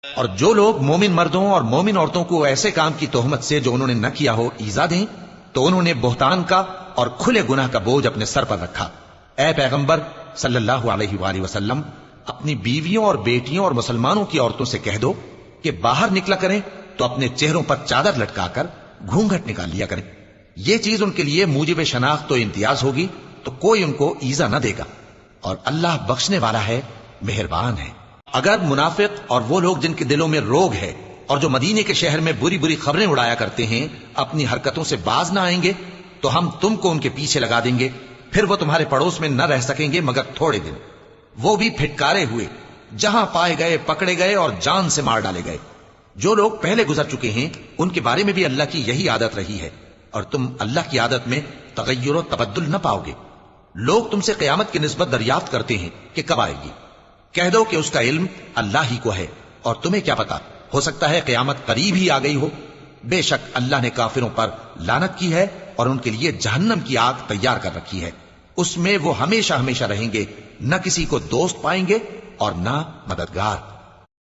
اور جو لوگ مومن مردوں اور مومن عورتوں کو ایسے کام کی تہمت سے جو انہوں نے نہ کیا ہو ایذا دیں تو انہوں نے بہتان کا اور کھلے گناہ کا بوجھ اپنے سر پر رکھا۔ اے پیغمبر صلی اللہ علیہ وآلہ وسلم، اپنی بیویوں اور بیٹیوں اور مسلمانوں کی عورتوں سے کہہ دو کہ باہر نکلا کریں تو اپنے چہروں پر چادر لٹکا کر گھونگھٹ نکال لیا کریں۔ یہ چیز ان کے لیے موجب شناخت و امتیاز ہوگی تو کوئی ان کو ایذا نہ دے گا، اور اللہ بخشنے والا ہے، مہربان ہے۔ اگر منافق اور وہ لوگ جن کے دلوں میں روگ ہے اور جو مدینے کے شہر میں بری بری خبریں اڑایا کرتے ہیں اپنی حرکتوں سے باز نہ آئیں گے تو ہم تم کو ان کے پیچھے لگا دیں گے، پھر وہ تمہارے پڑوس میں نہ رہ سکیں گے مگر تھوڑے دن، وہ بھی پھٹکارے ہوئے، جہاں پائے گئے پکڑے گئے اور جان سے مار ڈالے گئے۔ جو لوگ پہلے گزر چکے ہیں ان کے بارے میں بھی اللہ کی یہی عادت رہی ہے، اور تم اللہ کی عادت میں تغیر و تبدل نہ پاؤ گے۔ لوگ تم سے قیامت کی نسبت دریافت کرتے ہیں کہ کب آئے گی، کہہ دو کہ اس کا علم اللہ ہی کو ہے، اور تمہیں کیا پتا، ہو سکتا ہے قیامت قریب ہی آ گئی ہو۔ بے شک اللہ نے کافروں پر لعنت کی ہے اور ان کے لیے جہنم کی آگ تیار کر رکھی ہے، اس میں وہ ہمیشہ ہمیشہ رہیں گے، نہ کسی کو دوست پائیں گے اور نہ مددگار۔